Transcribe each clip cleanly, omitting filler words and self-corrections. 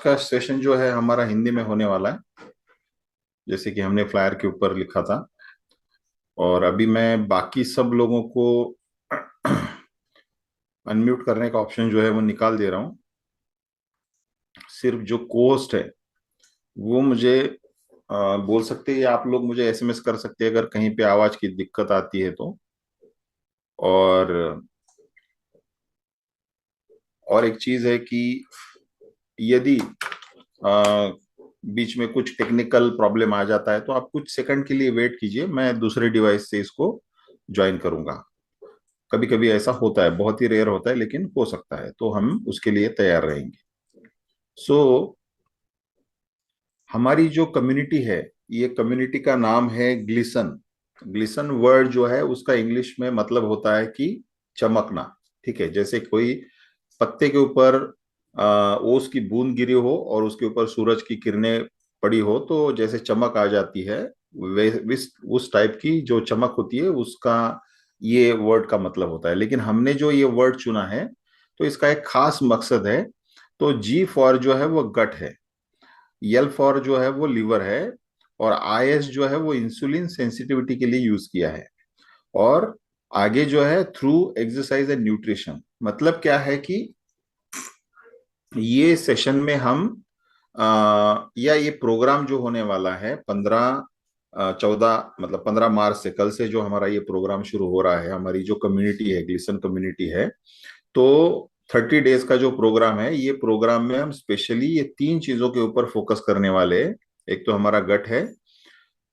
का सेशन जो है हमारा हिंदी में होने वाला है, जैसे कि हमने फ्लायर के ऊपर लिखा था। और अभी मैं बाकी सब लोगों को अनम्यूट करने का ऑप्शन जो है वो निकाल दे रहा हूँ। सिर्फ जो कोस्ट है वो मुझे बोल सकते हैं, या आप लोग मुझे एसएमएस कर सकते हैं अगर कहीं पे आवाज की दिक्कत आती है तो। और एक चीज है कि यदि अ, बीच में कुछ टेक्निकल प्रॉब्लम आ जाता है तो आप कुछ सेकंड के लिए वेट कीजिए, मैं दूसरे डिवाइस से इसको ज्वाइन करूंगा। कभी कभी ऐसा होता है, बहुत ही रेयर होता है लेकिन हो सकता है, तो हम उसके लिए तैयार रहेंगे। सो हमारी जो कम्युनिटी है, ये कम्युनिटी का नाम है ग्लिसन। ग्लिसन वर्ड जो है उसका इंग्लिश में मतलब होता है कि चमकना। ठीक है, जैसे कोई पत्ते के ऊपर ओस की बूंद गिरी हो और उसके ऊपर सूरज की किरणें पड़ी हो तो जैसे चमक आ जाती है, वे उस टाइप की जो चमक होती है उसका ये वर्ड का मतलब होता है। लेकिन हमने जो ये वर्ड चुना है तो इसका एक खास मकसद है। तो जी फॉर जो है वो गट है, यल फॉर जो है वो लीवर है, और आई एस जो है वो इंसुलिन सेंसिटिविटी के लिए यूज किया है। और आगे जो है थ्रू एक्सरसाइज एंड न्यूट्रिशन, मतलब क्या है कि ये सेशन में हम या ये प्रोग्राम जो होने वाला है 14 मतलब 15 मार्च से, कल से जो हमारा ये प्रोग्राम शुरू हो रहा है, हमारी जो कम्युनिटी है, ग्लिसन कम्युनिटी है। तो 30 डेज का जो प्रोग्राम है, ये प्रोग्राम में हम स्पेशली ये तीन चीजों के ऊपर फोकस करने वाले हैं। एक तो हमारा गट है,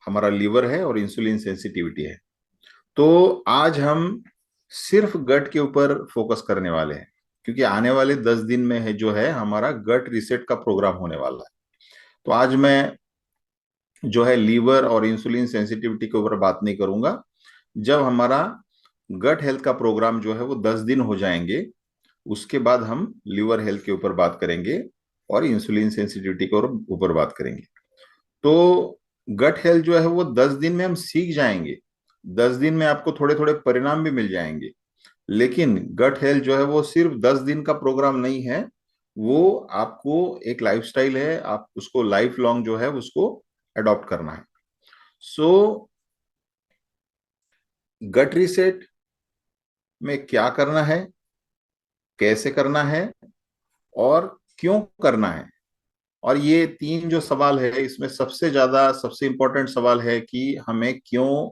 हमारा लीवर है, और इंसुलिन सेंसिटिविटी है। तो आज हम सिर्फ गट के ऊपर फोकस करने वाले हैं, क्योंकि आने वाले 10 दिन में है जो है हमारा गट रिसेट का प्रोग्राम होने वाला है। तो आज मैं जो है लीवर और इंसुलिन सेंसिटिविटी के ऊपर बात नहीं करूंगा। जब हमारा गट हेल्थ का प्रोग्राम जो है वो 10 दिन हो जाएंगे, उसके बाद हम लिवर हेल्थ के ऊपर बात करेंगे और इंसुलिन सेंसिटिविटी के ऊपर बात करेंगे। तो गट हेल्थ जो है वो 10 दिन में हम सीख जाएंगे, 10 दिन में आपको थोड़े थोड़े परिणाम भी मिल जाएंगे। लेकिन गट हेल्थ जो है वो सिर्फ 10 दिन का प्रोग्राम नहीं है, वो आपको एक लाइफस्टाइल है, आप उसको लाइफ लॉन्ग जो है उसको अडॉप्ट करना है। सो गट रीसेट में क्या करना है, कैसे करना है, और क्यों करना है, और ये तीन जो सवाल है इसमें सबसे ज्यादा सबसे इंपॉर्टेंट सवाल है कि हमें क्यों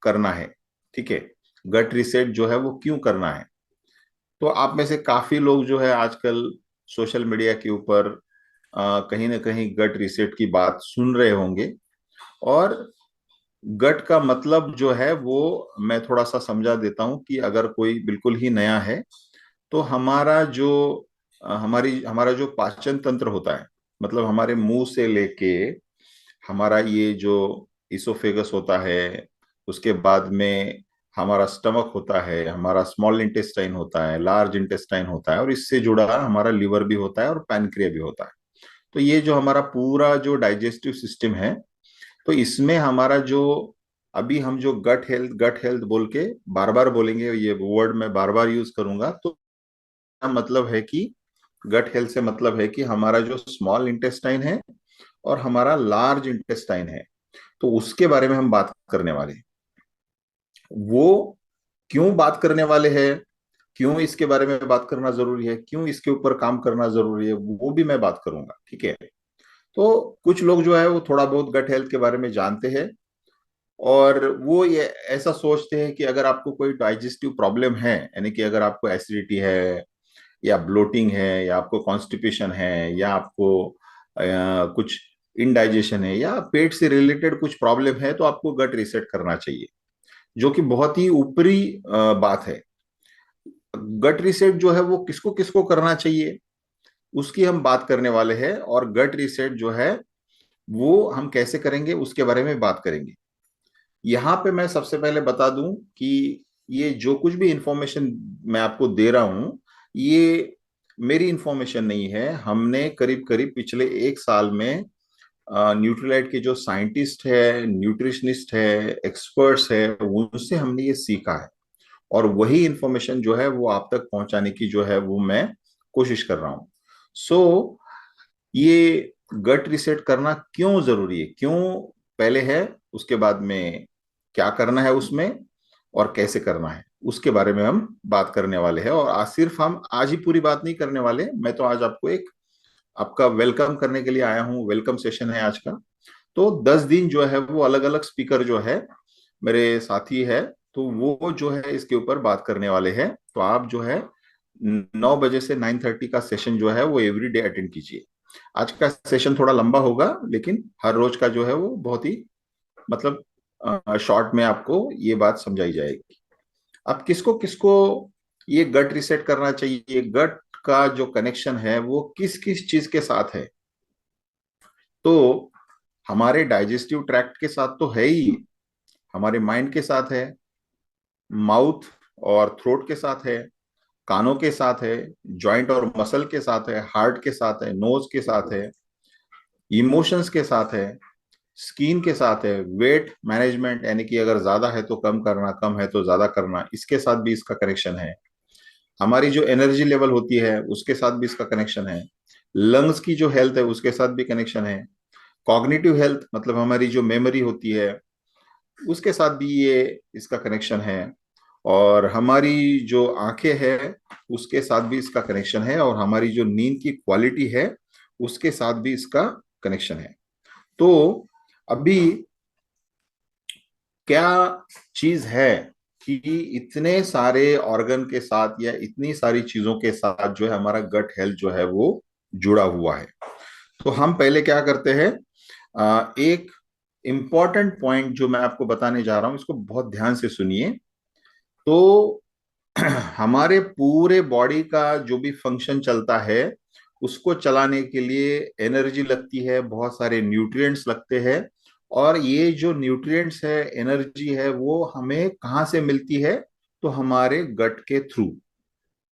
करना है। ठीक है, गट रीसेट जो है वो क्यों करना है। तो आप में से काफी लोग जो है आजकल सोशल मीडिया के ऊपर कहीं ना कहीं गट रीसेट की बात सुन रहे होंगे। और गट का मतलब जो है वो मैं थोड़ा सा समझा देता हूं कि अगर कोई बिल्कुल ही नया है, तो हमारा जो हमारा जो पाचन तंत्र होता है, मतलब हमारे मुंह से लेके हमारा ये जो इसोफेगस होता है, उसके बाद में हमारा स्टमक होता है, हमारा स्मॉल इंटेस्टाइन होता है, लार्ज इंटेस्टाइन होता है, और इससे जुड़ा हमारा लिवर भी होता है और पैनक्रिया भी होता है। तो ये जो हमारा पूरा जो डाइजेस्टिव सिस्टम है, तो इसमें हमारा जो अभी हम जो गट हेल्थ बोल के बार बार बोलेंगे, ये वर्ड मैं बार बार यूज करूंगा, तो मतलब है कि गट हेल्थ से मतलब है कि हमारा जो स्मॉल इंटेस्टाइन है और हमारा लार्ज इंटेस्टाइन है, तो उसके बारे में हम बात करने वाले हैं। वो क्यों बात करने वाले हैं, क्यों इसके बारे में बात करना जरूरी है, क्यों इसके ऊपर काम करना जरूरी है, वो भी मैं बात करूंगा। ठीक है। तो कुछ लोग जो है वो थोड़ा बहुत गट हेल्थ के बारे में जानते हैं, और वो ये ऐसा सोचते हैं कि अगर आपको कोई डाइजेस्टिव प्रॉब्लम है, यानी कि अगर आपको एसिडिटी है, या ब्लोटिंग है, या आपको कॉन्स्टिपेशन है, या आपको कुछ इनडाइजेशन है, या पेट से रिलेटेड कुछ प्रॉब्लम है, तो आपको गट रीसेट करना चाहिए, जो कि बहुत ही ऊपरी बात है। गट रीसेट जो है वो किसको किसको करना चाहिए, उसकी हम बात करने वाले हैं। और गट रीसेट जो है वो हम कैसे करेंगे उसके बारे में बात करेंगे। यहाँ पे मैं सबसे पहले बता दूं कि ये जो कुछ भी इंफॉर्मेशन मैं आपको दे रहा हूं, ये मेरी इंफॉर्मेशन नहीं है। हमने करीब करीब पिछले 1 साल में न्यूट्रीलाइट के जो साइंटिस्ट है, न्यूट्रिशनिस्ट है, एक्सपर्ट्स है, उनसे हमने ये सीखा है। और वही इंफॉर्मेशन जो है वो आप तक पहुंचाने की जो है वो मैं कोशिश कर रहा हूँ। सो ये गट रिसेट करना क्यों जरूरी है, क्यों पहले है, उसके बाद में क्या करना है उसमें, और कैसे करना है, उसके बारे में हम बात करने वाले हैं। और आज सिर्फ हम आज ही पूरी बात नहीं करने वाले, मैं तो आज आपको एक आपका वेलकम करने के लिए आया हूँ, वेलकम सेशन है आज का। तो 10 दिन जो है वो अलग अलग स्पीकर जो है मेरे साथी है, तो वो जो है इसके ऊपर बात करने वाले हैं। तो आप जो है 9 बजे से 9:30 का सेशन जो है वो एवरी डे अटेंड कीजिए। आज का सेशन थोड़ा लंबा होगा, लेकिन हर रोज का जो है वो बहुत ही मतलब शॉर्ट में आपको ये बात समझाई जाएगी। अब किसको किसको ये गट रिसेट करना चाहिए, गट का जो कनेक्शन है वो किस किस चीज के साथ है। तो हमारे डाइजेस्टिव ट्रैक्ट के साथ तो है ही, हमारे माइंड के साथ है, माउथ और थ्रोट के साथ है, कानों के साथ है, जॉइंट और मसल के साथ है, हार्ट के साथ है, नोज के साथ है, इमोशंस के साथ है, स्किन के साथ है, वेट मैनेजमेंट यानी कि अगर ज्यादा है तो कम करना, कम है तो ज्यादा करना, इसके साथ भी इसका कनेक्शन है। हमारी जो एनर्जी लेवल होती है उसके साथ भी इसका कनेक्शन है। लंग्स की जो हेल्थ है उसके साथ भी कनेक्शन है। कॉग्निटिव हेल्थ मतलब हमारी जो मेमोरी होती है उसके साथ भी ये इसका कनेक्शन है। और हमारी जो आंखें हैं उसके साथ भी इसका कनेक्शन है, और हमारी जो नींद की क्वालिटी है उसके साथ भी इसका कनेक्शन है। तो अभी क्या चीज है कि इतने सारे ऑर्गन के साथ या इतनी सारी चीजों के साथ जो है हमारा गट हेल्थ जो है वो जुड़ा हुआ है। तो हम पहले क्या करते हैं, एक इंपॉर्टेंट पॉइंट जो मैं आपको बताने जा रहा हूं इसको बहुत ध्यान से सुनिए। तो हमारे पूरे बॉडी का जो भी फंक्शन चलता है उसको चलाने के लिए एनर्जी लगती है, बहुत सारे न्यूट्रिएंट्स लगते हैं। और ये जो न्यूट्रिएंट्स है, एनर्जी है, वो हमें कहाँ से मिलती है, तो हमारे गट के थ्रू।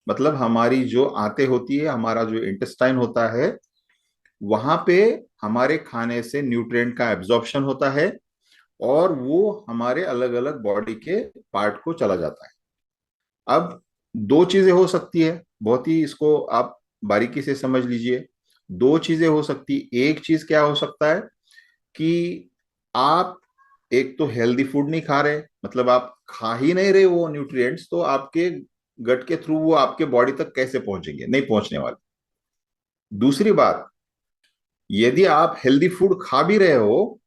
मतलब हमारी जो आंतें होती है, हमारा जो इंटेस्टाइन होता है, वहां पे हमारे खाने से न्यूट्रिएंट का एब्जॉर्प्शन होता है, और वो हमारे अलग अलग बॉडी के पार्ट को चला जाता है। अब दो चीजें हो सकती है, बहुत ही इसको आप बारीकी से समझ लीजिए। दो चीजें हो सकती, एक चीज क्या हो सकता है कि आप एक तो हेल्दी फूड नहीं खा रहे, मतलब आप खा ही नहीं रहे वो न्यूट्रिएंट्स, तो आपके गट के थ्रू वो आपके बॉडी तक कैसे पहुंचेंगे, नहीं पहुंचने वाले। दूसरी बात, यदि आप हेल्दी फूड खा भी रहे हो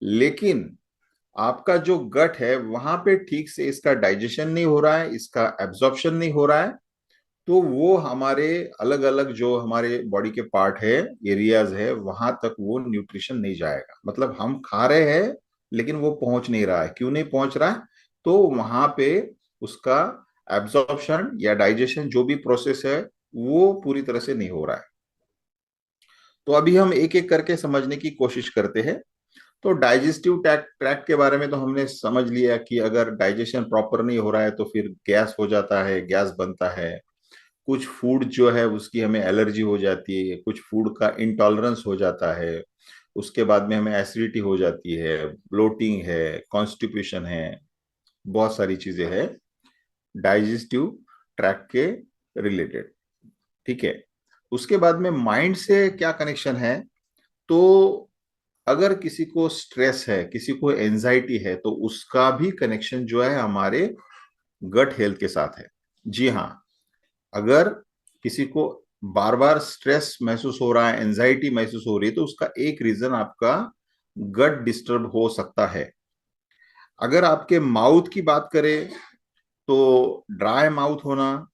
लेकिन आपका जो गट है वहां पे ठीक से इसका डाइजेशन नहीं हो रहा है, इसका एब्जॉर्प्शन नहीं हो रहा है, तो वो हमारे अलग अलग जो हमारे बॉडी के पार्ट है, एरियाज है, वहां तक वो न्यूट्रिशन नहीं जाएगा। मतलब हम खा रहे हैं लेकिन वो पहुंच नहीं रहा है। क्यों नहीं पहुंच रहा है, तो वहां पे उसका एब्जॉर्प्शन या डाइजेशन जो भी प्रोसेस है वो पूरी तरह से नहीं हो रहा है। तो अभी हम एक एक करके समझने की कोशिश करते हैं। तो डाइजेस्टिव ट्रैक्ट ट्रैक्ट के बारे में तो हमने समझ लिया कि अगर डाइजेशन प्रॉपर नहीं हो रहा है तो फिर गैस हो जाता है, गैस बनता है। कुछ फूड जो है उसकी हमें एलर्जी हो जाती है, कुछ फूड का इंटॉलरेंस हो जाता है, उसके बाद में हमें एसिडिटी हो जाती है, ब्लोटिंग है, कॉन्स्टिपेशन है, बहुत सारी चीजें हैं डाइजेस्टिव ट्रैक्ट के रिलेटेड। ठीक है। उसके बाद में माइंड से क्या कनेक्शन है, तो अगर किसी को स्ट्रेस है, किसी को एंजाइटी है, तो उसका भी कनेक्शन जो है हमारे गट हेल्थ के साथ है। जी हाँ, अगर किसी को बार बार स्ट्रेस महसूस हो रहा है, एंजाइटी महसूस हो रही है, तो उसका एक रीजन आपका गट डिस्टर्ब हो सकता है। अगर आपके माउथ की बात करें तो ड्राई माउथ होना,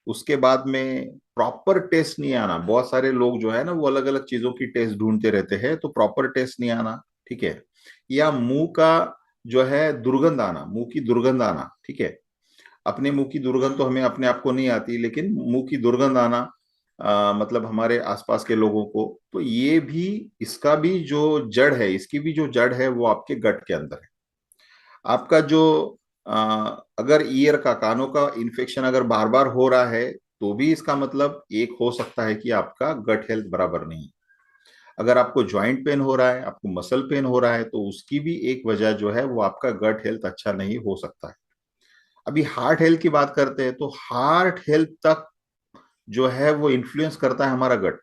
उसके बाद में प्रॉपर टेस्ट नहीं आना, बहुत सारे लोग जो है ना वो अलग अलग चीजों की टेस्ट ढूंढते रहते हैं, तो प्रॉपर टेस्ट नहीं आना। ठीक है। या मुंह का जो है दुर्गंध आना, मुंह की दुर्गंध आना। ठीक है। अपने मुंह की दुर्गंध तो हमें अपने आप को नहीं आती, लेकिन मुंह की दुर्गंध आना मतलब हमारे आसपास के लोगों को, तो ये भी, इसका भी जो जड़ है, इसकी भी जो जड़ है वो आपके गट के अंदर है। आपका जो अगर ईयर का, कानों का इन्फेक्शन अगर बार बार हो रहा है, तो भी इसका मतलब एक हो सकता है कि आपका गट हेल्थ बराबर नहीं। अगर आपको ज्वाइंट पेन हो रहा है, आपको मसल पेन हो रहा है, तो उसकी भी एक वजह जो है वो आपका गट हेल्थ अच्छा नहीं हो सकता है। अभी हार्ट हेल्थ की बात करते हैं, तो हार्ट हेल्थ तक जो है वो इन्फ्लुएंस करता है हमारा गट।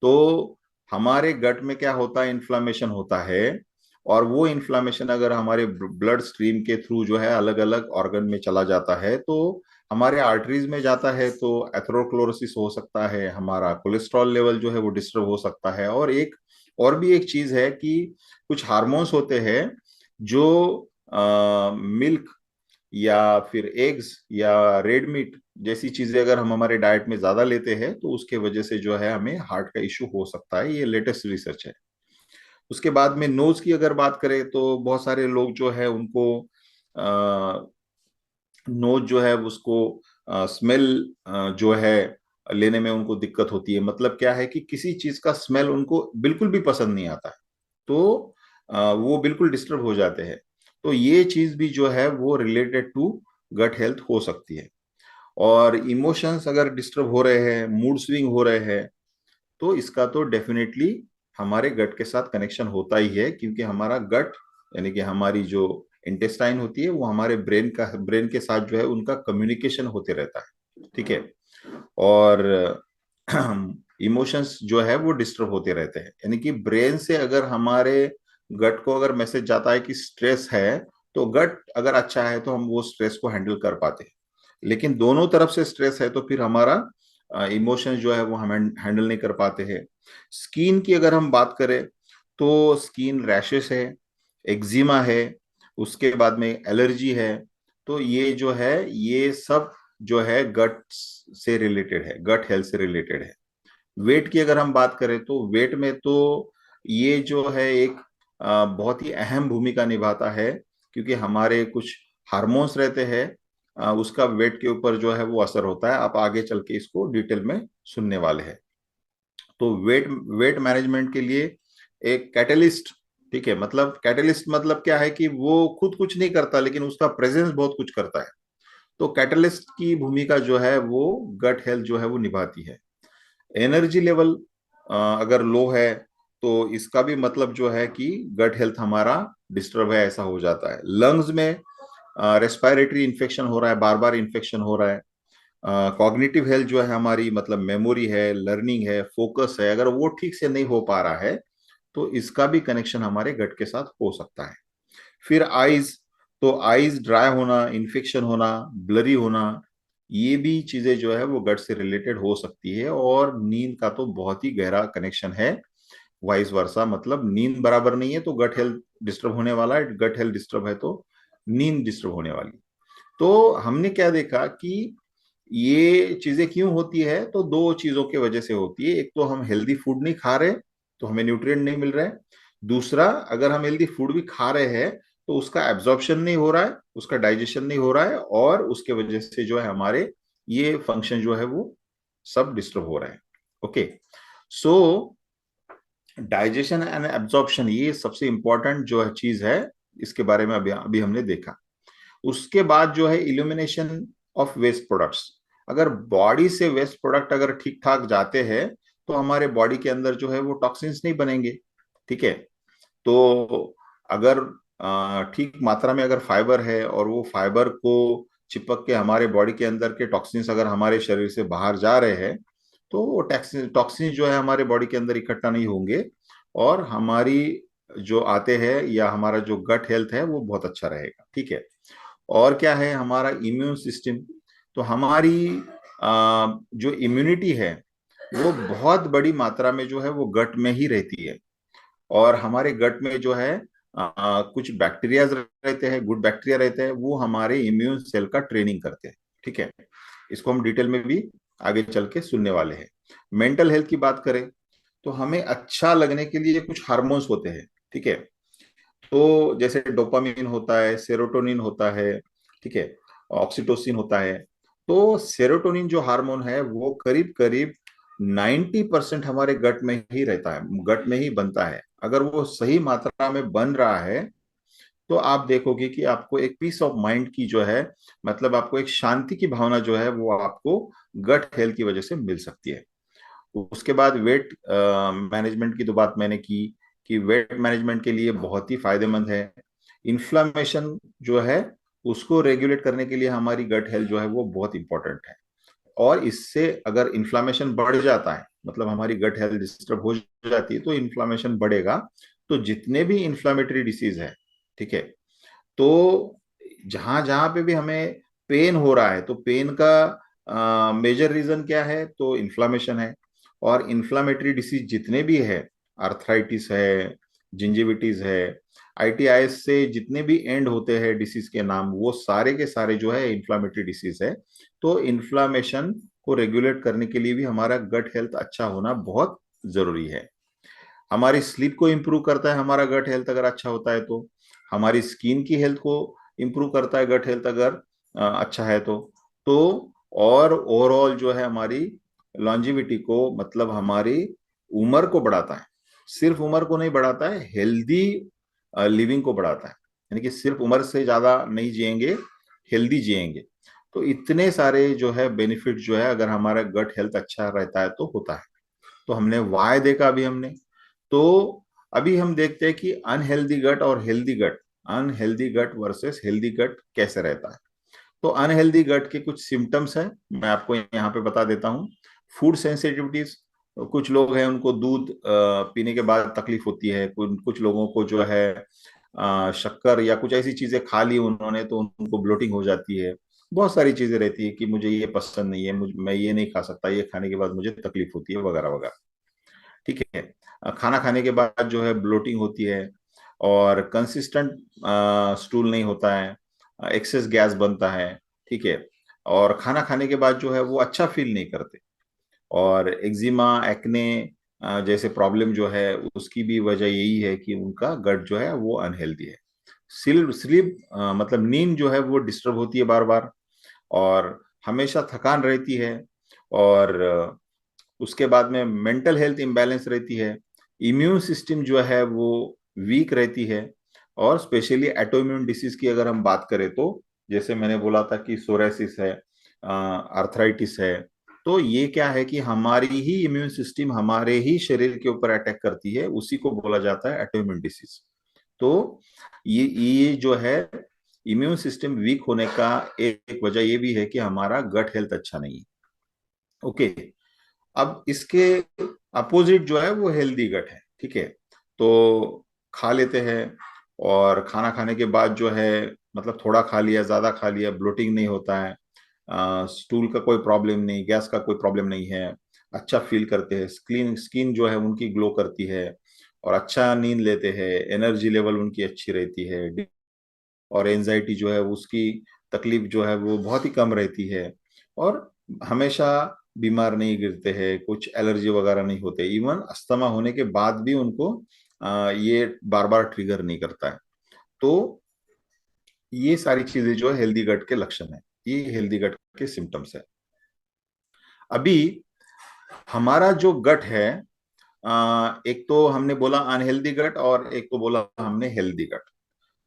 तो हमारे गट में क्या होता है, इन्फ्लामेशन होता है, और वो इन्फ्लामेशन अगर हमारे ब्लड स्ट्रीम के थ्रू जो है अलग अलग ऑर्गन में चला जाता है, तो हमारे आर्टरीज में जाता है तो एथेरोक्लोरोसिस हो सकता है, हमारा कोलेस्ट्रॉल लेवल जो है वो डिस्टर्ब हो सकता है। और भी एक चीज है कि कुछ हार्मोन्स होते हैं जो मिल्क या फिर एग्स या रेड मीट जैसी चीजें अगर हम हमारे डाइट में ज्यादा लेते हैं तो उसके वजह से जो है हमें हार्ट का इश्यू हो सकता है। ये लेटेस्ट रिसर्च है। उसके बाद में नोज की अगर बात करें तो बहुत सारे लोग जो है उनको नोज जो है उसको स्मेल जो है लेने में उनको दिक्कत होती है। मतलब क्या है कि किसी चीज का स्मेल उनको बिल्कुल भी पसंद नहीं आता है, तो वो बिल्कुल डिस्टर्ब हो जाते हैं। तो ये चीज भी जो है वो रिलेटेड टू गट हेल्थ हो सकती है। और इमोशंस अगर डिस्टर्ब हो रहे हैं, मूड स्विंग हो रहे हैं, तो इसका तो डेफिनेटली हमारे गट के साथ कनेक्शन होता ही है, क्योंकि हमारा गट यानी कि हमारी जो इंटेस्टाइन होती है वो हमारे ब्रेन के साथ जो है उनका कम्युनिकेशन होते रहता है। ठीक है। और इमोशंस जो है वो डिस्टर्ब होते रहते हैं, यानी कि ब्रेन से अगर हमारे गट को अगर मैसेज जाता है कि स्ट्रेस है, तो गट अगर अच्छा है तो हम वो स्ट्रेस को हैंडल कर पाते हैं। लेकिन दोनों तरफ से स्ट्रेस है तो फिर हमारा इमोशंस जो है वो हम हैंडल नहीं कर पाते हैं। स्किन की अगर हम बात करें तो स्किन रैशेस है, एक्जिमा है, उसके बाद में एलर्जी है। तो ये जो है ये सब जो है गट से रिलेटेड है, गट हेल्थ से रिलेटेड है। वेट की अगर हम बात करें तो वेट में तो ये जो है एक बहुत ही अहम भूमिका निभाता है, क्योंकि हमारे कुछ हार्मोन्स रहते हैं, उसका वेट के ऊपर जो है वो असर होता है। आप आगे चल के इसको डिटेल में सुनने वाले हैं। तो वेट वेट मैनेजमेंट के लिए एक कैटलिस्ट, ठीक है, मतलब कैटलिस्ट मतलब क्या है कि वो खुद कुछ नहीं करता लेकिन उसका प्रेजेंस बहुत कुछ करता है। तो कैटलिस्ट की भूमिका जो है वो गट हेल्थ जो है वो निभाती है। एनर्जी लेवल अगर लो है तो इसका भी मतलब जो है कि गट हेल्थ हमारा डिस्टर्ब है, ऐसा हो जाता है। लंग्स में रेस्पिरेटरी इन्फेक्शन हो रहा है, बार बार इन्फेक्शन हो रहा है। कॉग्निटिव हेल्थ जो है हमारी, मतलब मेमोरी है, लर्निंग है, फोकस है, अगर वो ठीक से नहीं हो पा रहा है तो इसका भी कनेक्शन हमारे गट के साथ हो सकता है। फिर आईज, तो आईज ड्राई होना, इन्फेक्शन होना, ब्लरी होना, ये भी चीजें जो है वो गट से रिलेटेड हो सकती है। और नींद का तो बहुत ही गहरा कनेक्शन है, वाइस वर्सा, मतलब नींद बराबर नहीं है तो गट हेल्थ डिस्टर्ब होने वाला है, गट हेल्थ डिस्टर्ब है तो नींद डिस्टर्ब होने वाली। तो हमने क्या देखा कि ये चीजें क्यों होती है, तो दो चीजों की वजह से होती है। एक तो हम हेल्दी फूड नहीं खा रहे तो हमें न्यूट्रिएंट नहीं मिल रहा है। दूसरा, अगर हम हेल्दी फूड भी खा रहे हैं तो उसका एब्जॉर्प्शन नहीं हो रहा है, उसका डाइजेशन नहीं हो रहा है, और उसके वजह से जो है हमारे ये फंक्शन जो है वो सब डिस्टर्ब हो रहे हैं। Okay. So digestion and absorption ये सबसे इंपॉर्टेंट जो है चीज है, इसके बारे में अभी अभी हमने देखा। उसके बाद जो है इल्यूमिनेशन ऑफ वेस्ट प्रोडक्ट्स। अगर बॉडी से वेस्ट प्रोडक्ट अगर ठीक ठाक जाते हैं तो हमारे बॉडी के अंदर जो है वो टॉक्सिन्स नहीं बनेंगे। ठीक है। तो अगर ठीक मात्रा में अगर फाइबर है और वो फाइबर को चिपक के हमारे बॉडी के अंदर के टॉक्सिन्स अगर हमारे शरीर से बाहर जा रहे हैं, तो वो टॉक्सिन्स जो है हमारे बॉडी के अंदर इकट्ठा नहीं होंगे, और हमारी जो आते हैं या हमारा जो गट हेल्थ है वो बहुत अच्छा रहेगा। ठीक है। और क्या है, हमारा इम्यून सिस्टम। तो हमारी जो इम्यूनिटी है वो बहुत बड़ी मात्रा में जो है वो गट में ही रहती है। और हमारे गट में जो है कुछ बैक्टीरियाज रहते हैं, गुड बैक्टीरिया रहते हैं, वो हमारे इम्यून सेल का ट्रेनिंग करते हैं। ठीक है। इसको हम डिटेल में भी आगे चल के सुनने वाले हैं। मेंटल हेल्थ की बात करें तो हमें अच्छा लगने के लिए कुछ हार्मोन्स होते हैं। ठीक है। तो जैसे डोपामिन होता है, सेरोटोनिन होता है, ठीक है, ऑक्सीटोसिन होता है। तो सेरोटोनिन जो हार्मोन है वो करीब करीब 90% हमारे गट में ही रहता है, गट में ही बनता है। अगर वो सही मात्रा में बन रहा है तो आप देखोगे कि आपको एक पीस ऑफ माइंड की जो है, मतलब आपको एक शांति की भावना जो है वो आपको गट हेल्थ की वजह से मिल सकती है। उसके बाद वेट मैनेजमेंट की तो बात मैंने की कि वेट मैनेजमेंट के लिए बहुत ही फायदेमंद है। इन्फ्लामेशन जो है उसको रेगुलेट करने के लिए हमारी गट हेल्थ जो है वो बहुत इंपॉर्टेंट है। और इससे अगर इन्फ्लामेशन बढ़ जाता है मतलब हमारी गट हेल्थ डिस्टर्ब हो जाती है तो इन्फ्लामेशन बढ़ेगा। तो जितने भी इन्फ्लामेटरी डिसीज है, ठीक है, तो जहां जहां पे भी हमें पेन हो रहा है तो पेन का मेजर रीजन क्या है, तो इन्फ्लामेशन है। और इन्फ्लामेटरी डिसीज जितने भी है, आर्थराइटिस है, जिंजिविटीज है, आईटीआईएस से जितने भी एंड होते हैं डिसीज के नाम, वो सारे के सारे जो है इन्फ्लामेटरी डिसीज है। तो इन्फ्लामेशन को रेगुलेट करने के लिए भी हमारा गट हेल्थ अच्छा होना बहुत जरूरी है। हमारी स्लीप को इम्प्रूव करता है हमारा गट हेल्थ अगर अच्छा होता है तो। हमारी स्किन की हेल्थ को इम्प्रूव करता है गट हेल्थ अगर अच्छा है तो और ओवरऑल जो है हमारी लॉन्जिविटी को, मतलब हमारी उम्र को बढ़ाता है। सिर्फ उम्र को नहीं बढ़ाता है, हेल्दी लिविंग को बढ़ाता है। यानी कि सिर्फ उम्र से ज्यादा नहीं जिएंगे, हेल्दी जिएंगे। तो इतने सारे जो है बेनिफिट जो है अगर हमारा गट हेल्थ अच्छा रहता है तो होता है। तो हमने वाय देखा अभी हमने। तो अभी हम देखते हैं कि अनहेल्दी गट और हेल्दी गट, अनहेल्दी गट वर्सेस हेल्दी गट कैसे रहता है। तो अनहेल्दी गट के कुछ सिम्टम्स हैं, मैं आपको यहाँ पे बता देता हूँ। फूड सेंसिटिविटीज, कुछ लोग हैं उनको दूध पीने के बाद तकलीफ होती है, कुछ लोगों को जो है शक्कर या कुछ ऐसी चीजें खा ली उन्होंने तो उनको ब्लोटिंग हो जाती है। बहुत सारी चीजें रहती है कि मुझे ये पसंद नहीं है, मैं ये नहीं खा सकता, ये खाने के बाद मुझे तकलीफ होती है, वगैरह वगैरह। ठीक है। खाना खाने के बाद जो है ब्लोटिंग होती है, और कंसिस्टेंट स्टूल नहीं होता है, एक्सेस गैस बनता है। ठीक है। और खाना खाने के बाद जो है वो अच्छा फील नहीं करते। और एक्जिमा, एक्ने जैसे प्रॉब्लम जो है उसकी भी वजह यही है कि उनका गट जो है वो अनहेल्दी है। स्लीप स्लीप मतलब नींद जो है वो डिस्टर्ब होती है बार बार, और हमेशा थकान रहती है। और उसके बाद में मेंटल हेल्थ इम्बैलेंस रहती है। इम्यून सिस्टम जो है वो वीक रहती है। और स्पेशली एटोइम्यून डिसीज की अगर हम बात करें तो, जैसे मैंने बोला था कि सोरेसिस है, आर्थराइटिस है, तो ये क्या है कि हमारी ही इम्यून सिस्टम हमारे ही शरीर के ऊपर अटैक करती है, उसी को बोला जाता है एटोइम्यून डिसीज। तो ये जो है इम्यून सिस्टम वीक होने का एक वजह ये भी है कि हमारा गट हेल्थ अच्छा नहीं है। ओके। अब इसके अपोजिट जो है वो हेल्दी गट है। ठीक है। तो खा लेते हैं, और खाना खाने के बाद जो है, मतलब थोड़ा खा लिया, ज्यादा खा लिया, ब्लोटिंग नहीं होता है, स्टूल का कोई प्रॉब्लम नहीं, गैस का कोई प्रॉब्लम नहीं है, अच्छा फील करते हैं, स्किन स्किन जो है उनकी ग्लो करती है, और अच्छा नींद लेते हैं, एनर्जी लेवल उनकी अच्छी रहती है, और एंजाइटी जो है उसकी तकलीफ जो है वो बहुत ही कम रहती है। और हमेशा बीमार नहीं गिरते हैं, कुछ एलर्जी वगैरह नहीं होते, इवन अस्थमा होने के बाद भी उनको ये बार बार ट्रिगर नहीं करता है। तो ये सारी चीजें जो है हेल्दी गट के लक्षण है, ये हेल्दी गट के सिम्टम्स है। अभी हमारा जो गट है, एक तो हमने बोला अनहेल्दी गट, और एक तो बोला हमने हेल्दी गट।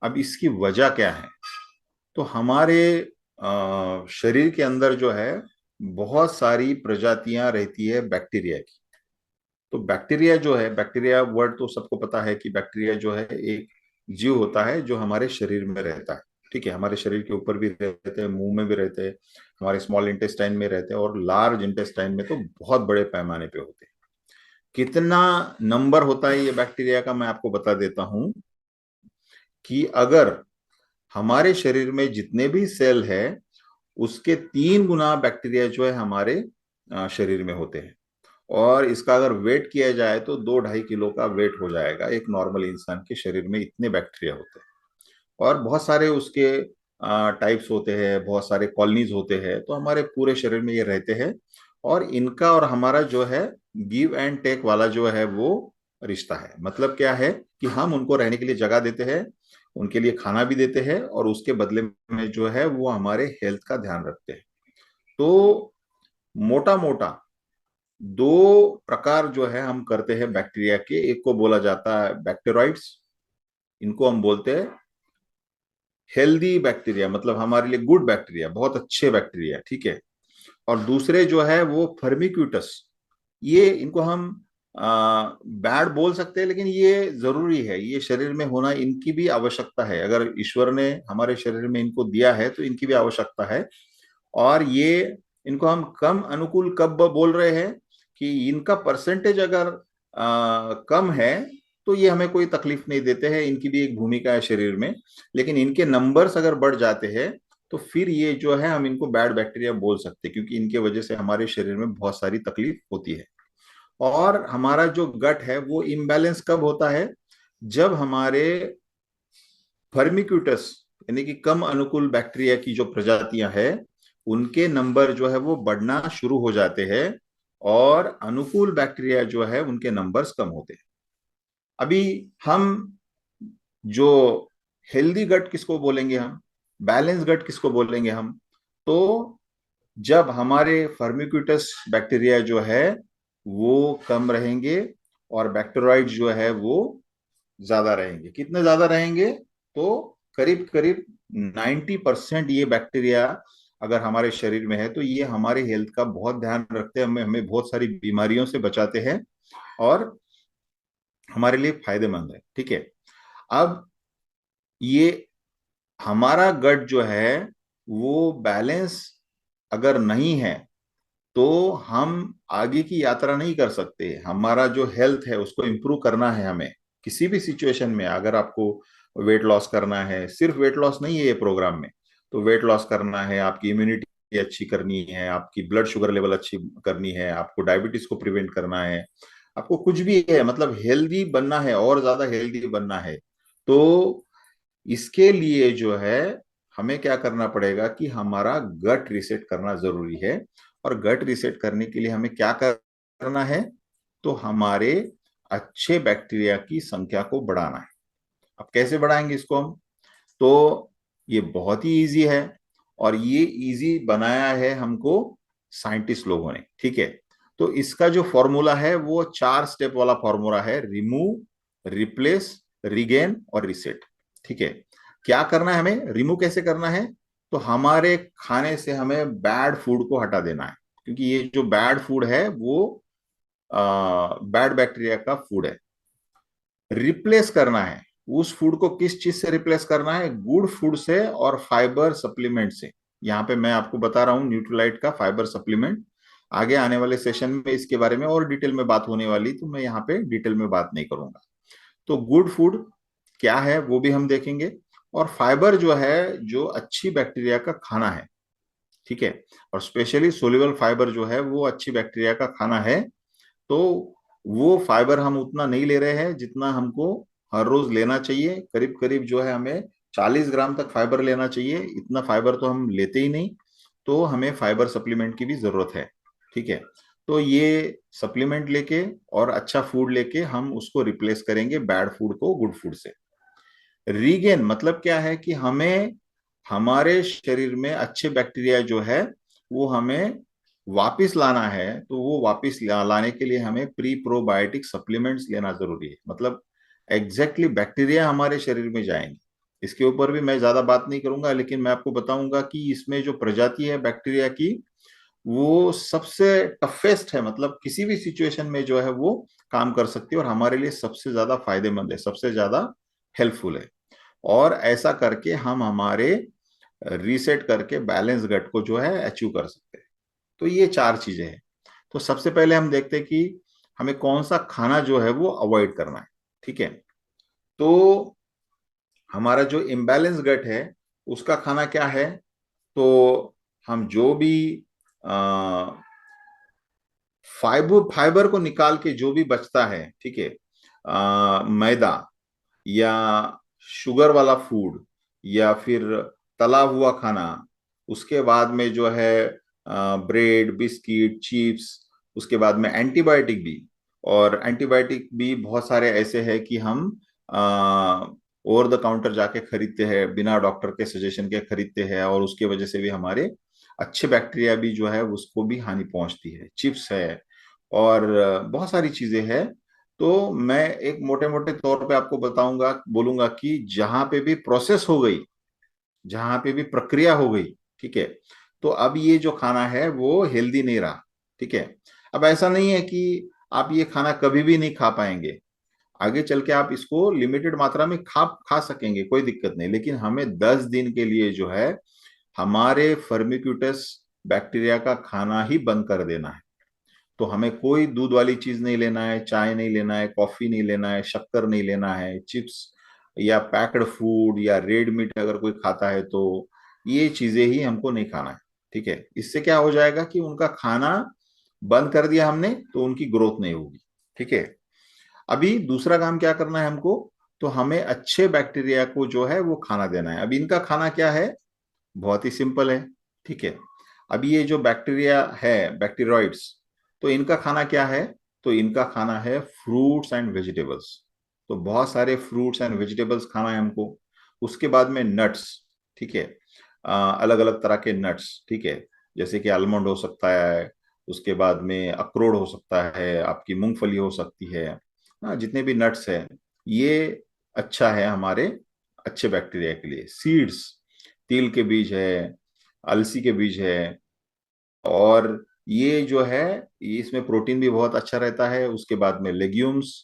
अब इसकी वजह क्या है, तो हमारे शरीर के अंदर जो है बहुत सारी प्रजातियां रहती है बैक्टीरिया की। तो बैक्टीरिया जो है, बैक्टीरिया वर्ड तो सबको पता है कि बैक्टीरिया जो है एक जीव होता है जो हमारे शरीर में रहता है। ठीक है। हमारे शरीर के ऊपर भी रहते हैं, मुंह में भी रहते हैं, हमारे स्मॉल इंटेस्टाइन में रहते हैं, और लार्ज इंटेस्टाइन में तो बहुत बड़े पैमाने पे होते हैं। कितना नंबर होता है ये बैक्टीरिया का, मैं आपको बता देता हूं कि अगर हमारे शरीर में जितने भी सेल है उसके 3 गुना बैक्टीरिया जो है हमारे शरीर में होते हैं। और इसका अगर वेट किया जाए तो 2-2.5 किलो का वेट हो जाएगा एक नॉर्मल इंसान के शरीर में, इतने बैक्टीरिया होते हैं। और बहुत सारे उसके टाइप्स होते हैं, बहुत सारे कॉलोनीज होते हैं, तो हमारे पूरे शरीर में ये रहते हैं। और इनका और हमारा जो है गिव एंड टेक वाला जो है वो रिश्ता है। मतलब क्या है कि हम उनको रहने के लिए जगह देते हैं, उनके लिए खाना भी देते हैं, और उसके बदले में जो है वो हमारे हेल्थ का ध्यान रखते हैं। तो मोटा मोटा 2 प्रकार जो है हम करते हैं बैक्टीरिया के। एक को बोला जाता है बैक्टीरॉइड्स, इनको हम बोलते हैं हेल्दी बैक्टीरिया, मतलब हमारे लिए गुड बैक्टीरिया, बहुत अच्छे बैक्टीरिया। ठीक है। और दूसरे जो है वो फर्मिक्यूटस, ये इनको हम बैड बोल सकते हैं, लेकिन ये जरूरी है, ये शरीर में होना इनकी भी आवश्यकता है। अगर ईश्वर ने हमारे शरीर में इनको दिया है तो इनकी भी आवश्यकता है। और ये इनको हम कम अनुकूल कब बोल रहे हैं, कि इनका परसेंटेज अगर कम है तो ये हमें कोई तकलीफ नहीं देते हैं, इनकी भी एक भूमिका है शरीर में। लेकिन इनके नंबर्स अगर बढ़ जाते हैं तो फिर ये जो है हम इनको बैड बैक्टीरिया बोल सकते हैं, क्योंकि इनके वजह से हमारे शरीर में बहुत सारी तकलीफ होती है। और हमारा जो गट है वो इम्बैलेंस कब होता है? जब हमारे फर्मिक्यूटस यानी कि कम अनुकूल बैक्टीरिया की जो प्रजातियां हैं उनके नंबर जो है वो बढ़ना शुरू हो जाते हैं, और अनुकूल बैक्टीरिया जो है उनके नंबर्स कम होते हैं। अभी हम जो हेल्दी गट किसको बोलेंगे, हम बैलेंस गट किसको बोलेंगे हम? तो जब हमारे फर्मिक्यूटस बैक्टीरिया जो है वो कम रहेंगे और बैक्टीरियाइड जो है वो ज्यादा रहेंगे। कितने ज्यादा रहेंगे? तो करीब करीब 90% ये बैक्टीरिया अगर हमारे शरीर में है तो ये हमारे हेल्थ का बहुत ध्यान रखते हैं, हमें हमें बहुत सारी बीमारियों से बचाते हैं और हमारे लिए फायदेमंद है। ठीक है। अब ये हमारा गट जो है वो बैलेंस अगर नहीं है तो हम आगे की यात्रा नहीं कर सकते। हमारा जो हेल्थ है उसको इम्प्रूव करना है हमें किसी भी सिचुएशन में। अगर आपको वेट लॉस करना है, सिर्फ वेट लॉस नहीं है ये प्रोग्राम में, तो वेट लॉस करना है, आपकी इम्यूनिटी अच्छी करनी है, आपकी ब्लड शुगर लेवल अच्छी करनी है, आपको डायबिटीज को प्रिवेंट करना है, आपको कुछ भी है, मतलब हेल्दी बनना है और ज्यादा हेल्दी बनना है, तो इसके लिए जो है हमें क्या करना पड़ेगा कि हमारा गट रीसेट करना जरूरी है। और गट रीसेट करने के लिए हमें क्या करना है? तो हमारे अच्छे बैक्टीरिया की संख्या को बढ़ाना है। अब कैसे बढ़ाएंगे इसको हम? तो ये बहुत ही इजी है, और ये इजी बनाया है हमको साइंटिस्ट लोगों ने। ठीक है। तो इसका जो फॉर्मूला है वो 4 स्टेप वाला फॉर्मूला है: रिमूव, रिप्लेस, रिगेन और रिसेट। ठीक है। क्या करना है हमें? रिमूव कैसे करना है? तो हमारे खाने से हमें बैड फूड को हटा देना है, क्योंकि ये जो बैड फूड है वो बैड बैक्टीरिया का फूड है। रिप्लेस करना है, उस फूड को किस चीज से रिप्लेस करना है? गुड फूड से और फाइबर सप्लीमेंट से। यहाँ पे मैं आपको बता रहा हूँ न्यूट्रीलाइट का फाइबर सप्लीमेंट। आगे आने वाले सेशन में इसके बारे में और डिटेल में बात होने वाली, तो मैं यहाँ पे डिटेल में बात नहीं करूंगा। तो गुड फूड क्या है वो भी हम देखेंगे, और फाइबर जो है जो अच्छी बैक्टीरिया का खाना है। ठीक है। और स्पेशली सोल्यूबल फाइबर जो है वो अच्छी बैक्टीरिया का खाना है। तो वो फाइबर हम उतना नहीं ले रहे हैं जितना हमको हर रोज लेना चाहिए। करीब करीब जो है हमें 40 ग्राम तक फाइबर लेना चाहिए, इतना फाइबर तो हम लेते ही नहीं। तो हमें फाइबर सप्लीमेंट की भी जरूरत है। ठीक है। तो ये सप्लीमेंट लेके और अच्छा फूड लेके हम उसको रिप्लेस करेंगे बैड फूड को गुड फूड से। रीगेन मतलब क्या है? कि हमें हमारे शरीर में अच्छे बैक्टीरिया जो है वो हमें वापिस लाना है। तो वो वापिस लाने के लिए हमें प्री प्रोबायोटिक सप्लीमेंट्स लेना जरूरी है। मतलब एग्जैक्टली बैक्टीरिया हमारे शरीर में जाएंगे। इसके ऊपर भी मैं ज्यादा बात नहीं करूंगा, लेकिन मैं आपको बताऊंगा कि इसमें जो प्रजाति है बैक्टीरिया की वो सबसे टफेस्ट है। मतलब किसी भी सिचुएशन में जो है वो काम कर सकती है और हमारे लिए सबसे ज्यादा फायदेमंद है, सबसे ज्यादा हेल्पफुल है। और ऐसा करके हम हमारे रीसेट करके बैलेंस गट को जो है अचीव कर सकते हैं। तो ये 4 चीजें हैं। तो सबसे पहले हम देखते हैं कि हमें कौन सा खाना जो है वो अवॉइड करना है। ठीक है। तो हमारा जो इम्बैलेंस गट है उसका खाना क्या है? तो हम जो भी फाइबर फाइबर को निकाल के जो भी बचता है, ठीक है, मैदा या शुगर वाला फूड या फिर तला हुआ खाना, उसके बाद में जो है ब्रेड, बिस्किट, चिप्स, उसके बाद में एंटीबायोटिक भी। और एंटीबायोटिक भी बहुत सारे ऐसे हैं कि हम ओवर द काउंटर जाके खरीदते हैं, बिना डॉक्टर के सजेशन के खरीदते हैं, और उसके वजह से भी हमारे अच्छे बैक्टीरिया भी जो है उसको भी हानि पहुंचती है। चिप्स है और बहुत सारी चीजें हैं। तो मैं एक मोटे मोटे तौर पे आपको बताऊंगा, बोलूंगा कि जहां पे भी प्रोसेस हो गई, जहां पे भी प्रक्रिया हो गई, ठीक है, तो अब ये जो खाना है वो हेल्दी नहीं रहा। ठीक है। अब ऐसा नहीं है कि आप ये खाना कभी भी नहीं खा पाएंगे। आगे चल के आप इसको लिमिटेड मात्रा में खा खा सकेंगे, कोई दिक्कत नहीं, लेकिन हमें 10 दिन के लिए जो है हमारे फर्मिक्यूटस बैक्टीरिया का खाना ही बंद कर देना है। तो हमें कोई दूध वाली चीज नहीं लेना है, चाय नहीं लेना है, कॉफी नहीं लेना है, शक्कर नहीं लेना है, चिप्स या पैक्ड फूड या रेड मीट अगर कोई खाता है तो ये चीजें ही हमको नहीं खाना है। ठीक है, इससे क्या हो जाएगा कि उनका खाना बंद कर दिया हमने तो उनकी ग्रोथ नहीं होगी। ठीक है, अभी दूसरा काम क्या करना है हमको, तो हमें अच्छे बैक्टीरिया को जो है वो खाना देना है। अभी इनका खाना क्या है, बहुत ही सिंपल है। ठीक है, अभी ये जो बैक्टीरिया है, बैक्टीरियोइड्स, तो इनका खाना क्या है, तो इनका खाना है फ्रूट्स एंड वेजिटेबल्स। तो बहुत सारे फ्रूट्स एंड वेजिटेबल्स खाना है हमको। उसके बाद में नट्स। ठीक है, अलग अलग तरह के नट्स। ठीक है, जैसे कि आलमंड हो सकता है, उसके बाद में अखरोट हो सकता है, आपकी मूंगफली हो सकती है। जितने भी नट्स हैं ये अच्छा है हमारे अच्छे बैक्टीरिया के लिए। सीड्स, तिल के बीज है, अलसी के बीज है, और ये जो है इसमें प्रोटीन भी बहुत अच्छा रहता है। उसके बाद में लेग्यूम्स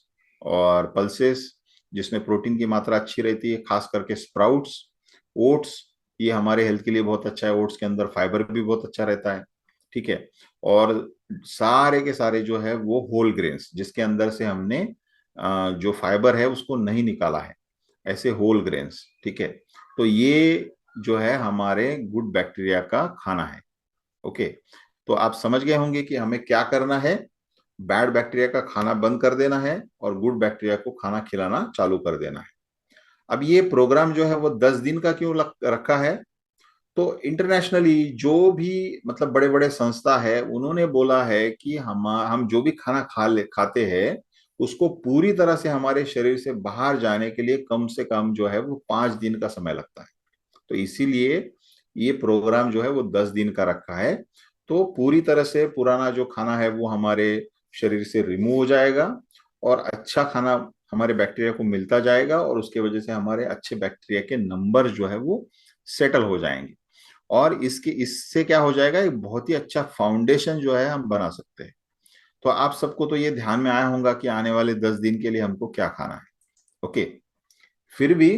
और पल्सेस, जिसमें प्रोटीन की मात्रा अच्छी रहती है, खास करके स्प्राउट्स, ओट्स, ये हमारे हेल्थ के लिए बहुत अच्छा है। ओट्स के अंदर फाइबर भी बहुत अच्छा रहता है। ठीक है, और सारे के सारे जो है वो होल ग्रेन्स, जिसके अंदर से हमने जो फाइबर है उसको नहीं निकाला है, ऐसे होल ग्रेन्स। ठीक है, तो ये जो है हमारे गुड बैक्टीरिया का खाना है। ओके, तो आप समझ गए होंगे कि हमें क्या करना है। बैड बैक्टीरिया का खाना बंद कर देना है और गुड बैक्टीरिया को खाना खिलाना चालू कर देना है। अब ये प्रोग्राम जो है वो 10 दिन का क्यों रखा है, तो इंटरनेशनली जो भी मतलब बड़े बड़े संस्था है उन्होंने बोला है कि हम जो भी खाना खाते हैं उसको पूरी तरह से हमारे शरीर से बाहर जाने के लिए कम से कम जो है वो 5 दिन का समय लगता है। तो इसीलिए ये प्रोग्राम जो है वो 10 दिन का रखा है। तो पूरी तरह से पुराना जो खाना है वो हमारे शरीर से रिमूव हो जाएगा और अच्छा खाना हमारे बैक्टीरिया को मिलता जाएगा, और उसके वजह से हमारे अच्छे बैक्टीरिया के नंबर जो है वो सेटल हो जाएंगे। और इससे क्या हो जाएगा, एक बहुत ही अच्छा फाउंडेशन जो है हम बना सकते हैं। तो आप सबको तो ये ध्यान में आया होगा कि आने वाले 10 दिन के लिए हमको क्या खाना है। ओके, फिर भी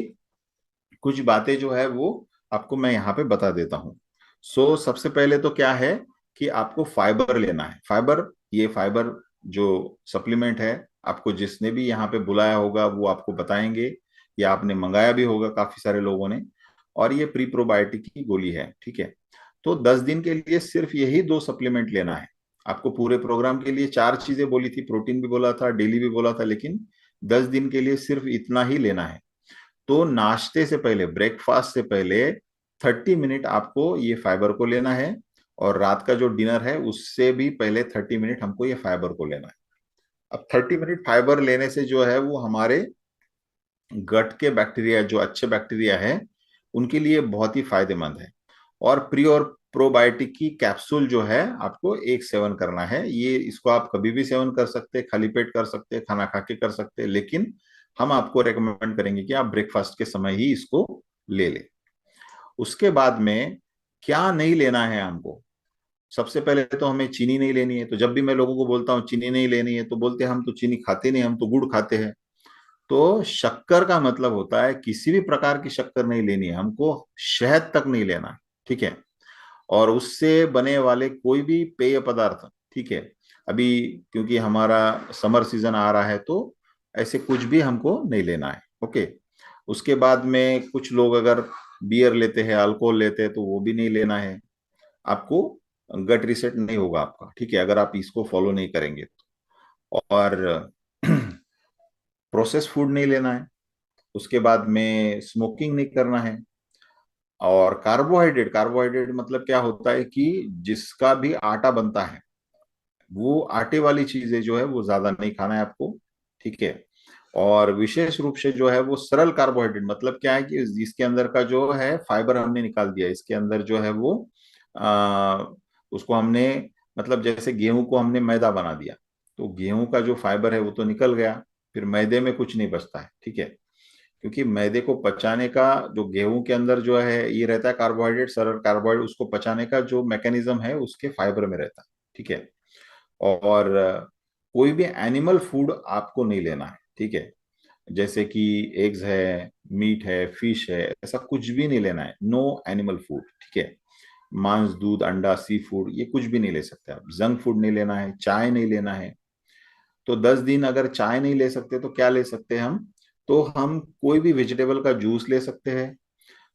कुछ बातें जो है वो आपको मैं यहाँ पे बता देता हूँ। सबसे पहले तो क्या है कि आपको फाइबर लेना है। फाइबर, ये फाइबर जो सप्लीमेंट है, आपको जिसने भी यहाँ पे बुलाया होगा वो आपको बताएंगे, या आपने मंगाया भी होगा काफी सारे लोगों ने। और ये प्री प्रोबायोटिक की गोली है। ठीक है, तो 10 दिन के लिए सिर्फ यही 2 सप्लीमेंट लेना है आपको। पूरे प्रोग्राम के लिए 4 चीजें बोली थी, प्रोटीन भी बोला था, डेली भी बोला था, लेकिन 10 दिन के लिए सिर्फ इतना ही लेना है। तो नाश्ते से पहले, ब्रेकफास्ट से पहले 30 मिनट आपको ये फाइबर को लेना है, और रात का जो डिनर है उससे भी पहले 30 मिनट हमको ये फाइबर को लेना है। अब 30 मिनट फाइबर लेने से जो है वो हमारे गट के बैक्टीरिया, जो अच्छे बैक्टीरिया है, उनके लिए बहुत ही फायदेमंद है। और प्री और प्रोबायोटिक की कैप्सूल जो है आपको एक सेवन करना है। ये इसको आप कभी भी सेवन कर सकते हैं, खाली पेट कर सकते हैं, खाना खा के कर सकते हैं, लेकिन हम आपको रेकमेंड करेंगे कि आप ब्रेकफास्ट के समय ही इसको ले लें। उसके बाद में क्या नहीं लेना है हमको, सबसे पहले तो हमें चीनी नहीं लेनी है। तो जब भी मैं लोगों को बोलता हूँ चीनी नहीं लेनी है तो बोलते हैं हम तो चीनी खाते नहीं, हम तो गुड़ खाते हैं। तो शक्कर का मतलब होता है किसी भी प्रकार की शक्कर नहीं लेनी है हमको, शहद तक नहीं लेना है। ठीक है, और उससे बने वाले कोई भी पेय पदार्थ। ठीक है, अभी क्योंकि हमारा समर सीजन आ रहा है तो ऐसे कुछ भी हमको नहीं लेना है। ओके, उसके बाद में कुछ लोग अगर बियर लेते हैं, अल्कोहल लेते हैं, तो वो भी नहीं लेना है आपको। गट रिसेट नहीं होगा आपका। ठीक है, अगर आप इसको फॉलो नहीं करेंगे तो। और प्रोसेस फूड नहीं लेना है। उसके बाद में स्मोकिंग नहीं करना है। और कार्बोहाइड्रेट, कार्बोहाइड्रेट मतलब क्या होता है कि जिसका भी आटा बनता है वो आटे वाली चीजें जो है वो ज्यादा नहीं खाना है आपको। ठीक है, और विशेष रूप से जो है वो सरल कार्बोहाइड्रेट मतलब क्या है कि इसके अंदर का जो है फाइबर हमने निकाल दिया, इसके अंदर जो है वो आ, उसको हमने, मतलब जैसे गेहूं को हमने मैदा बना दिया, तो गेहूं का जो फाइबर है वो तो निकल गया, फिर मैदे में कुछ नहीं बचता है। ठीक है, क्योंकि मैदे को पचाने का जो गेहूं के अंदर जो है ये रहता है कार्बोहाइड्रेट, सरल कार्बोहाइड्रेट, उसको पचाने का जो मैकेनिज्म है उसके फाइबर में रहता है। ठीक है, और कोई भी एनिमल फूड आपको नहीं लेना है। ठीक है, जैसे कि एग्स है, मीट है, फिश है, ऐसा कुछ भी नहीं लेना है। No animal food. ठीक है, मांस, दूध, अंडा, सी फूड, ये कुछ भी नहीं ले सकते आप। जंक फूड नहीं लेना है, चाय नहीं लेना है। तो 10 दिन अगर चाय नहीं ले सकते तो क्या ले सकते हैं हम? तो हम कोई भी वेजिटेबल का जूस ले सकते हैं।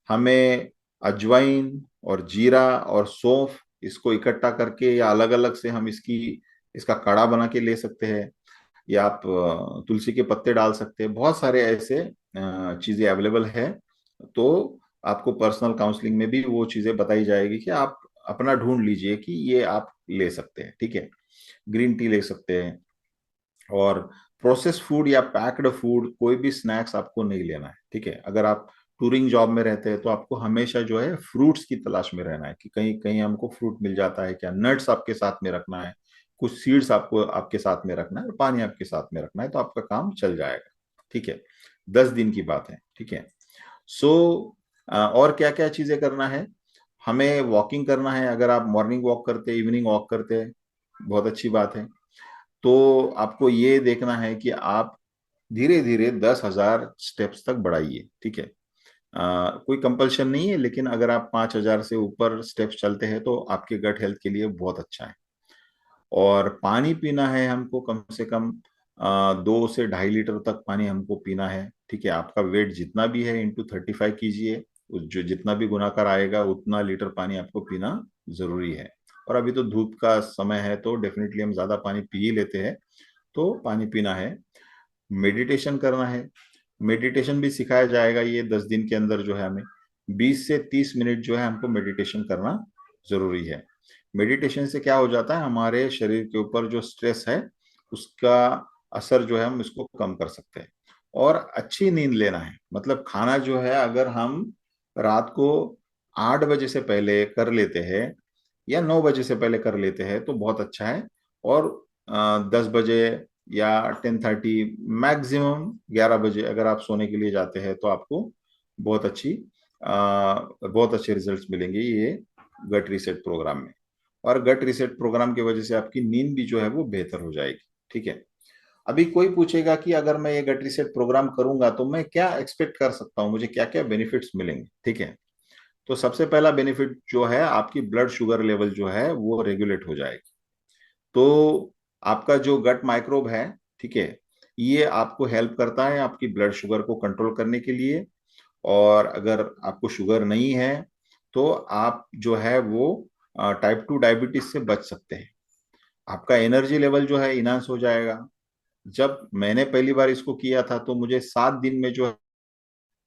हमें अजवाइन और जीरा और सौंफ, इसको इकट्ठा करके या अलग अलग से हम इसका काढ़ा बना के ले सकते हैं। या आप तुलसी के पत्ते डाल सकते हैं। बहुत सारे ऐसे चीजें अवेलेबल है। तो आपको पर्सनल काउंसलिंग में भी वो चीजें बताई जाएगी कि आप अपना ढूंढ लीजिए कि ये आप ले सकते हैं, ठीक है। ग्रीन टी ले सकते हैं। और प्रोसेस फूड या पैक्ड फूड, कोई भी स्नैक्स आपको नहीं लेना है, ठीक है। अगर आप टूरिंग जॉब में रहते हैं तो आपको हमेशा जो है फ्रूट्स की तलाश में रहना है कि कहीं कहीं हमको फ्रूट मिल जाता है क्या। नट्स आपके साथ में रखना है, कुछ सीड्स आपको आपके साथ में रखना है, और पानी आपके साथ में रखना है, तो आपका काम चल जाएगा, ठीक है। 10 दिन की बात है, ठीक है। सो और क्या क्या चीजें करना है? हमें वॉकिंग करना है। अगर आप मॉर्निंग वॉक करते हैं, इवनिंग वॉक करते हैं, बहुत अच्छी बात है। तो आपको ये देखना है कि आप धीरे धीरे 10,000 स्टेप्स तक बढ़ाइए, ठीक है। कोई कंपल्शन नहीं है, लेकिन अगर आप 5,000 से ऊपर स्टेप्स चलते हैं तो आपके गट हेल्थ के लिए बहुत अच्छा है। और पानी पीना है हमको कम से कम 2 से 2.5 लीटर तक पानी हमको पीना है, ठीक है। आपका वेट जितना भी है इंटू 35 कीजिए, जो जितना भी गुणाकार आएगा उतना लीटर पानी आपको पीना जरूरी है। और अभी तो धूप का समय है तो डेफिनेटली हम ज्यादा पानी पी ही लेते हैं, तो पानी पीना है। मेडिटेशन करना है। मेडिटेशन भी सिखाया जाएगा ये 10 दिन के अंदर। जो है हमें 20 से 30 मिनट जो है हमको मेडिटेशन करना जरूरी है। मेडिटेशन से क्या हो जाता है, हमारे शरीर के ऊपर जो स्ट्रेस है उसका असर जो है हम इसको कम कर सकते हैं। और अच्छी नींद लेना है। मतलब खाना जो है अगर हम रात को 8 बजे से पहले कर लेते हैं या 9 बजे से पहले कर लेते हैं तो बहुत अच्छा है। और 10 बजे या 10:30, मैक्सिमम 11 बजे अगर आप सोने के लिए जाते हैं तो आपको बहुत अच्छी बहुत अच्छे रिजल्ट्स मिलेंगे ये गट रीसेट प्रोग्राम में। और गट रीसेट प्रोग्राम की वजह से आपकी नींद भी जो है वो बेहतर हो जाएगी, ठीक है। अभी कोई पूछेगा कि अगर मैं ये गट रीसेट प्रोग्राम करूंगा तो मैं क्या एक्सपेक्ट कर सकता हूँ, मुझे क्या क्या बेनिफिट्स मिलेंगे, ठीक है। तो सबसे पहला बेनिफिट जो है, आपकी ब्लड शुगर लेवल जो है वो रेगुलेट हो जाएगी। तो आपका जो गट माइक्रोब है, ठीक है, ये आपको हेल्प करता है आपकी ब्लड शुगर को कंट्रोल करने के लिए। और अगर आपको शुगर नहीं है तो आप जो है वो टाइप 2 डायबिटीज से बच सकते हैं। आपका एनर्जी लेवल जो है इनहांस हो जाएगा। जब मैंने पहली बार इसको किया था तो मुझे 7 दिन में जो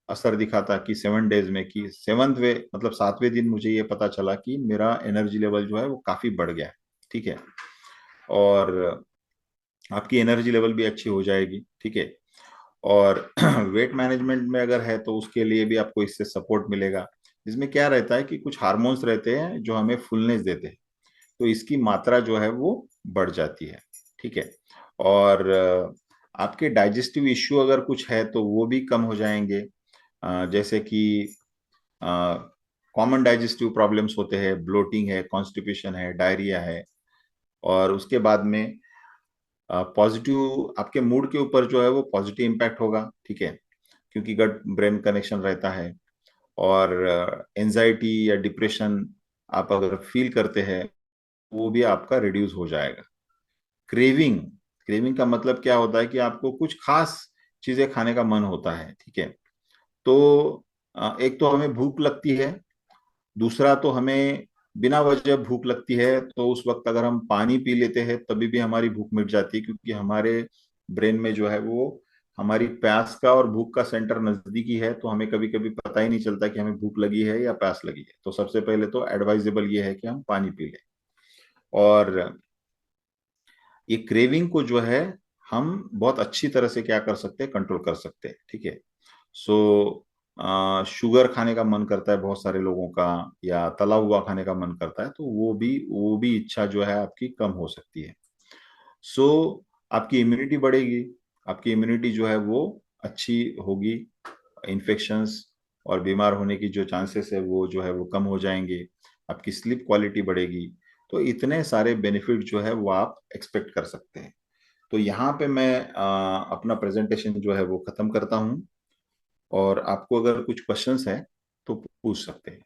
असर दिखा था, कि 7 डेज में, कि 7वें मतलब 7वें दिन मुझे ये पता चला कि मेरा एनर्जी लेवल जो है वो काफी बढ़ गया है, ठीक है। और आपकी एनर्जी लेवल भी अच्छी हो जाएगी, ठीक है। और वेट मैनेजमेंट में अगर है तो उसके लिए भी आपको इससे सपोर्ट मिलेगा। इसमें क्या रहता है कि कुछ हार्मोन्स रहते हैं जो हमें फुलनेस देते हैं, तो इसकी मात्रा जो है वो बढ़ जाती है, ठीक है। और आपके डाइजेस्टिव इश्यू अगर कुछ है तो वो भी कम हो जाएंगे। जैसे कि कॉमन डाइजेस्टिव प्रॉब्लम्स होते हैं, ब्लोटिंग है, कॉन्स्टिपेशन है, डायरिया है। और उसके बाद में पॉजिटिव आपके मूड के ऊपर जो है वो पॉजिटिव इम्पैक्ट होगा, ठीक है, क्योंकि गट ब्रेन कनेक्शन रहता है। और एंजाइटी या डिप्रेशन आप अगर फील करते हैं वो भी आपका रिड्यूस हो जाएगा। क्रेविंग, क्रेविंग का मतलब क्या होता है कि आपको कुछ खास चीजें खाने का मन होता है, ठीक है। तो एक तो हमें भूख लगती है, दूसरा तो हमें बिना वजह भूख लगती है, तो उस वक्त अगर हम पानी पी लेते हैं तभी भी हमारी भूख मिट जाती है, क्योंकि हमारे ब्रेन में जो है वो हमारी प्यास का और भूख का सेंटर नजदीकी है। तो हमें कभी कभी पता ही नहीं चलता कि हमें भूख लगी है या प्यास लगी है। तो सबसे पहले तो एडवाइजेबल ये है कि हम पानी पी लें। और ये क्रेविंग को जो है हम बहुत अच्छी तरह से क्या कर सकते हैं, कंट्रोल कर सकते हैं, ठीक है। सो शुगर खाने का मन करता है बहुत सारे लोगों का, या तला हुआ खाने का मन करता है, तो वो भी इच्छा जो है आपकी कम हो सकती है। सो आपकी इम्यूनिटी बढ़ेगी। आपकी इम्यूनिटी जो है वो अच्छी होगी। इन्फेक्शंस और बीमार होने की जो चांसेस है वो जो है वो कम हो जाएंगे। आपकी स्लीप क्वालिटी बढ़ेगी। तो इतने सारे बेनिफिट जो है वो आप एक्सपेक्ट कर सकते हैं। तो यहाँ पे मैं अपना प्रेजेंटेशन जो है वो खत्म करता हूँ। और आपको अगर कुछ क्वेश्चंस है तो पूछ सकते हैं।